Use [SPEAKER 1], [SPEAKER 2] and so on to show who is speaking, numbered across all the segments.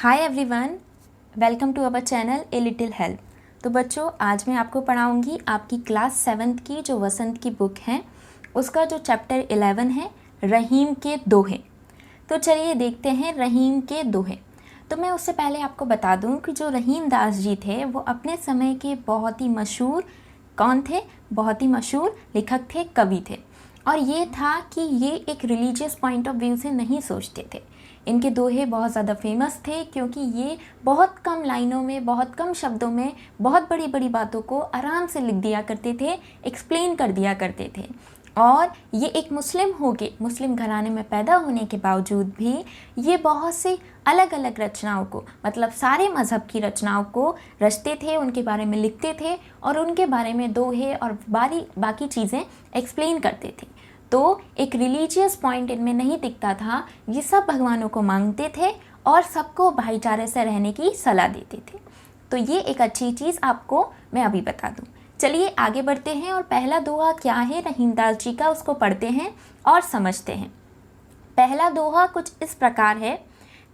[SPEAKER 1] Hi everyone, welcome to our channel a little help. तो बच्चों, आज मैं आपको पढ़ाऊंगी आपकी क्लास 7th की जो वसंत की बुक है उसका जो चैप्टर 11 है, रहीम के दोहे। तो चलिए देखते हैं रहीम के दोहे। तो मैं उससे पहले आपको बता दूं कि जो रहीम दास जी थे वो अपने समय के बहुत ही मशहूर बहुत ही मशहूर लेखक थे, कवि थे। और ये था कि ये एक रिलीजियस पॉइंट ऑफ व्यू से नहीं सोचते थे। इनके दोहे बहुत ज़्यादा फेमस थे क्योंकि ये बहुत कम लाइनों में, बहुत कम शब्दों में बहुत बड़ी बड़ी बातों को आराम से लिख दिया करते थे, एक्सप्लेन कर दिया करते थे। और ये एक मुस्लिम घराने में पैदा होने के बावजूद भी ये बहुत से अलग अलग रचनाओं को, मतलब सारे मज़हब की रचनाओं को रचते थे, उनके बारे में लिखते थे और उनके बारे में दोहे और बाकी चीज़ें एक्सप्लेन करते थे। तो एक रिलीजियस पॉइंट इनमें नहीं दिखता था। ये सब भगवानों को मांगते थे और सबको भाईचारे से रहने की सलाह देते थे। तो ये एक अच्छी चीज़ आपको मैं अभी बता दूं। चलिए आगे बढ़ते हैं और पहला दोहा क्या है रहीम दास जी का, उसको पढ़ते हैं और समझते हैं। पहला दोहा कुछ इस प्रकार है।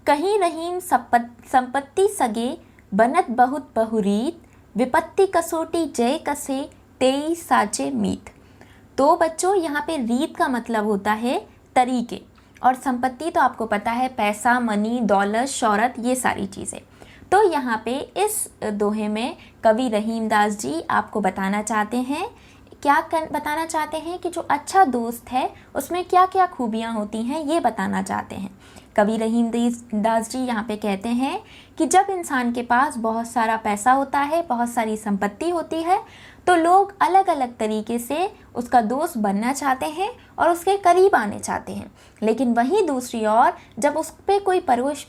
[SPEAKER 1] कहीं रहीम संपत्ति सगे, बनत बहुत बहुरीत, विपत्ति कसोटी जय कसे, तेई साचे मीत। तो बच्चों, यहाँ पे रीत का मतलब होता है तरीके, और संपत्ति तो आपको पता है पैसा, मनी, दौलत, शौहरत, ये सारी चीज़ें। तो यहाँ पे इस दोहे में कवि रहीम दास जी आपको बताना चाहते हैं कि जो अच्छा दोस्त है उसमें क्या क्या खूबियाँ होती हैं, ये बताना चाहते हैं। कवि रहीम दास जी यहाँ पे कहते हैं कि जब इंसान के पास बहुत सारा पैसा होता है, बहुत सारी संपत्ति होती है, तो लोग अलग अलग तरीके से उसका दोस्त बनना चाहते हैं और उसके करीब आने चाहते हैं। लेकिन वहीं दूसरी ओर जब उस पर कोई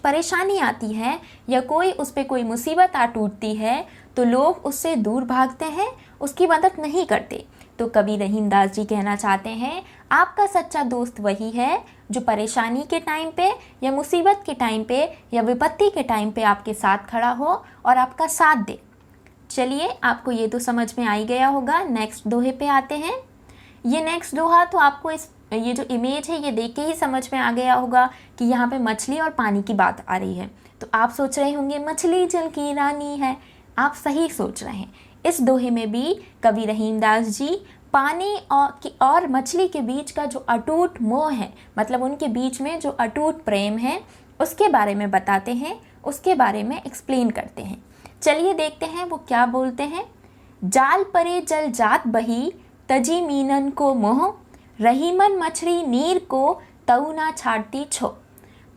[SPEAKER 1] परेशानी आती है या उस पर कोई मुसीबत आ टूटती है तो लोग उससे दूर भागते हैं, उसकी मदद नहीं करते। तो कवि रहीम दास जी कहना चाहते हैं, आपका सच्चा दोस्त वही है जो परेशानी के टाइम पे या मुसीबत के टाइम पे या विपत्ति के टाइम पे आपके साथ खड़ा हो और आपका साथ दे। चलिए, आपको ये तो समझ में आ ही गया होगा। नेक्स्ट दोहे पे आते हैं। ये नेक्स्ट दोहा तो आपको ये जो इमेज है ये देख के ही समझ में आ गया होगा कि यहाँ पे मछली और पानी की बात आ रही है। तो आप सोच रहे होंगे मछली जल की रानी है। आप सही सोच रहे हैं। इस दोहे में भी कवि रहीम दास जी पानी और मछली के बीच का जो अटूट मोह है, मतलब उनके बीच में जो अटूट प्रेम है, उसके बारे में बताते हैं, उसके बारे में एक्सप्लेन करते हैं। चलिए देखते हैं वो क्या बोलते हैं। जाल परे जल जात बही, तजी मीनन को मोह, रहीमन मछली नीर को, तऊ ना छाड़ती छो।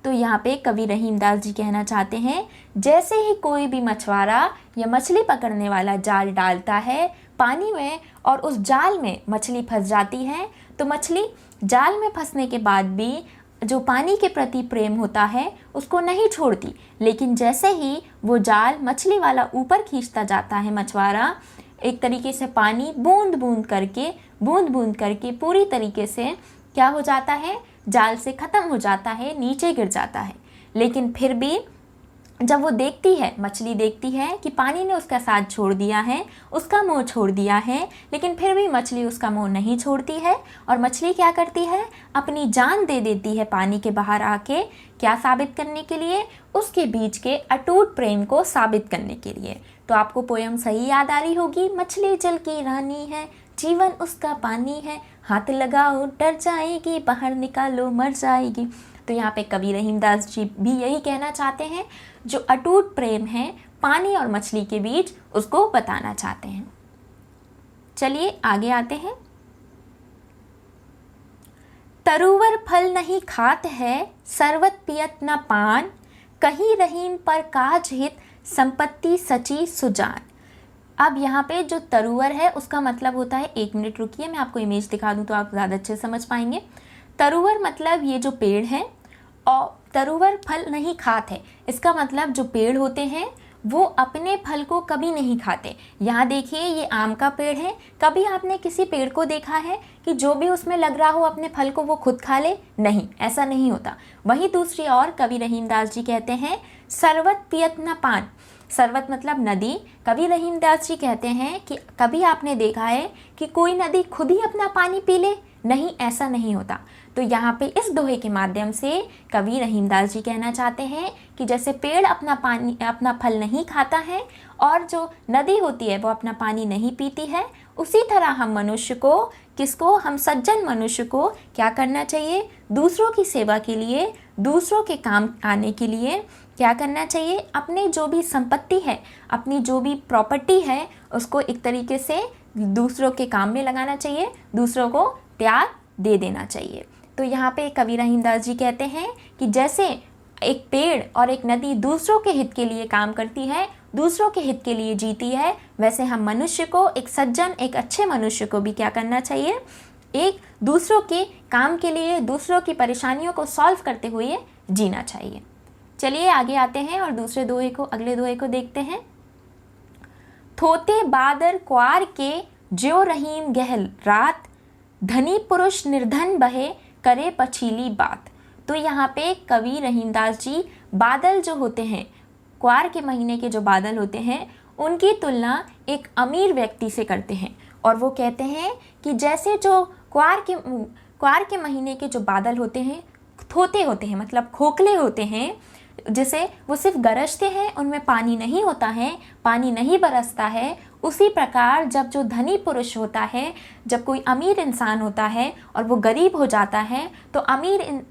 [SPEAKER 1] तो यहाँ पे कवि रहीम दास जी कहना चाहते हैं, जैसे ही कोई भी मछुआरा या मछली पकड़ने वाला जाल डालता है पानी में और उस जाल में मछली फंस जाती है, तो मछली जाल में फंसने के बाद भी जो पानी के प्रति प्रेम होता है उसको नहीं छोड़ती। लेकिन जैसे ही वो जाल मछली वाला ऊपर खींचता जाता है मछुआरा, एक तरीके से पानी बूंद बूंद करके पूरी तरीके से क्या हो जाता है, जाल से ख़त्म हो जाता है, नीचे गिर जाता है। लेकिन फिर भी जब वो मछली देखती है कि पानी ने उसका साथ छोड़ दिया है, उसका मोह छोड़ दिया है, लेकिन फिर भी मछली उसका मोह नहीं छोड़ती है। और मछली क्या करती है, अपनी जान दे देती है पानी के बाहर आके। क्या साबित करने के लिए? उसके बीच के अटूट प्रेम को साबित करने के लिए। तो आपको पोयम सही याद आ रही होगी। मछली जल की रानी है, जीवन उसका पानी है, हाथ लगाओ डर जाएगी, बाहर निकालो मर जाएगी। तो यहाँ पे कवि रहीम दास जी भी यही कहना चाहते हैं, जो अटूट प्रेम है पानी और मछली के बीच, उसको बताना चाहते हैं। चलिए आगे आते हैं। तरुवर फल नहीं खात है, सरवत पियत न पान, कहीं रहीम पर काज हित, संपत्ति सची सुजान। अब यहाँ पे जो तरुवर है उसका मतलब होता है, एक मिनट रुकिए मैं आपको इमेज दिखा दूँ तो आप ज़्यादा अच्छे से समझ पाएंगे। तरुवर मतलब ये जो पेड़ है, और तरुवर फल नहीं खात है, इसका मतलब जो पेड़ होते हैं वो अपने फल को कभी नहीं खाते। यहाँ देखिए, ये आम का पेड़ है। कभी आपने किसी पेड़ को देखा है कि जो भी उसमें लग रहा हो अपने फल को वो खुद खा ले? नहीं, ऐसा नहीं होता। वहीं दूसरी ओर कवि रहीम दास जी कहते हैं, सरवत पियत न पान। सरवत मतलब नदी। कवि रहीम दास जी कहते हैं कि कभी आपने देखा है कि कोई नदी खुद ही अपना पानी पी ले? नहीं, ऐसा नहीं होता। तो यहाँ पे इस दोहे के माध्यम से कवि रहीमदास जी कहना चाहते हैं कि जैसे पेड़ अपना फल नहीं खाता है और जो नदी होती है वो अपना पानी नहीं पीती है, उसी तरह हम मनुष्य को हम सज्जन मनुष्य को क्या करना चाहिए, दूसरों की सेवा के लिए, दूसरों के काम आने के लिए क्या करना चाहिए, अपनी जो भी संपत्ति है, अपनी जो भी प्रॉपर्टी है, उसको एक तरीके से दूसरों के काम में लगाना चाहिए, दूसरों को त्याग दे देना चाहिए। तो यहाँ पे कवि रहीमदास जी कहते हैं कि जैसे एक पेड़ और एक नदी दूसरों के हित के लिए काम करती है, दूसरों के हित के लिए जीती है, वैसे हम मनुष्य को, एक सज्जन, एक अच्छे मनुष्य को भी क्या करना चाहिए, एक दूसरों के काम के लिए, दूसरों की परेशानियों को सॉल्व करते हुए जीना चाहिए। चलिए आगे आते हैं और अगले दोहे को देखते हैं। थोते बादर क्वार के ज्यो रहीम गहल रात, धनी पुरुष निर्धन बहे करे पछीली बात। तो यहाँ पे कवि रहीमदास जी बादल जो होते हैं, क्वार के महीने के जो बादल होते हैं, उनकी तुलना एक अमीर व्यक्ति से करते हैं और वो कहते हैं कि जैसे जो क्वार के महीने के जो बादल होते हैं थोते होते हैं, मतलब खोखले होते हैं, जैसे वो सिर्फ गरजते हैं, उनमें पानी नहीं होता है, पानी नहीं बरसता है, उसी प्रकार जब जो धनी पुरुष होता है, जब कोई अमीर इंसान होता है और वो गरीब हो जाता है, तो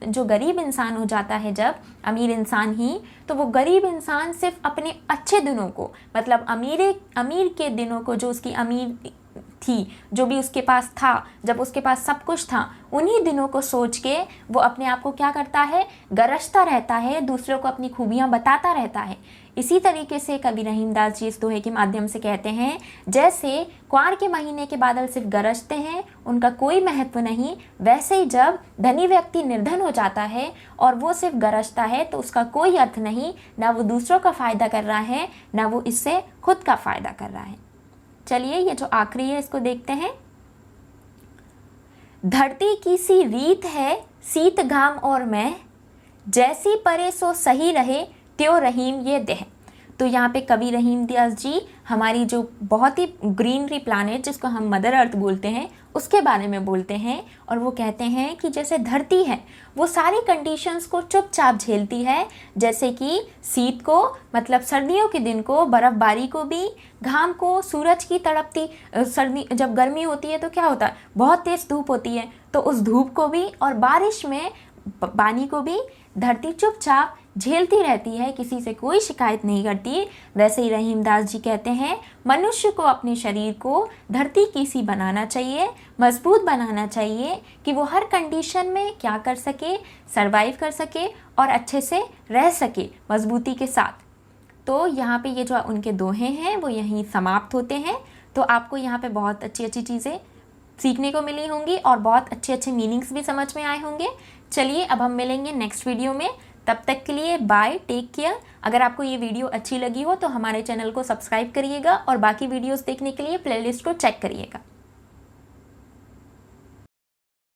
[SPEAKER 1] जो गरीब इंसान हो जाता है, जब अमीर इंसान ही, तो वो गरीब इंसान सिर्फ अपने अच्छे दिनों को, मतलब अमीर के दिनों को, जो उसकी अमीर थी, जो भी उसके पास था, जब उसके पास सब कुछ था, उन्हीं दिनों को सोच के वो अपने आप को क्या करता है, गरजता रहता है, दूसरों को अपनी खूबियाँ बताता रहता है। इसी तरीके से कवि रहीमदास जी इस दोहे के माध्यम से कहते हैं, जैसे क्वार के महीने के बादल सिर्फ गरजते हैं, उनका कोई महत्व नहीं, वैसे ही जब धनी व्यक्ति निर्धन हो जाता है और वो सिर्फ गरजता है, तो उसका कोई अर्थ नहीं, ना वो दूसरों का फ़ायदा कर रहा है, ना वो इससे खुद का फ़ायदा कर रहा है। चलिए ये जो आखिरी है इसको देखते हैं। धरती की सी रीत है शीत घाम और मैं, जैसी परे सो सही रहे त्यो रहीम ये देह। तो यहाँ पे कवि रहीमदास जी हमारी जो बहुत ही ग्रीनरी प्लानेट, जिसको हम मदर अर्थ बोलते हैं, उसके बारे में बोलते हैं और वो कहते हैं कि जैसे धरती है वो सारी कंडीशंस को चुपचाप झेलती है, जैसे कि शीत को, मतलब सर्दियों के दिन को, बर्फ़बारी को भी, घाम को, सूरज की तड़पती सर्दी, जब गर्मी होती है तो क्या होता है, बहुत तेज़ धूप होती है, तो उस धूप को भी, और बारिश में पानी को भी धरती चुपचाप झेलती रहती है, किसी से कोई शिकायत नहीं करती। वैसे ही रहीमदास जी कहते हैं मनुष्य को अपने शरीर को धरती की सी बनाना चाहिए, मजबूत बनाना चाहिए, कि वो हर कंडीशन में क्या कर सके, सरवाइव कर सके और अच्छे से रह सके मजबूती के साथ। तो यहाँ पे ये जो उनके दोहे हैं वो यहीं समाप्त होते हैं। तो आपको यहाँ पे बहुत अच्छी अच्छी चीज़ें सीखने को मिली होंगी और बहुत अच्छे अच्छे मीनिंग्स भी समझ में आए होंगे। चलिए अब हम मिलेंगे नेक्स्ट वीडियो में, तब तक के लिए बाय, टेक केयर। अगर आपको ये वीडियो अच्छी लगी हो तो हमारे चैनल को सब्सक्राइब करिएगा और बाकी वीडियोस देखने के लिए प्लेलिस्ट को चेक करिएगा।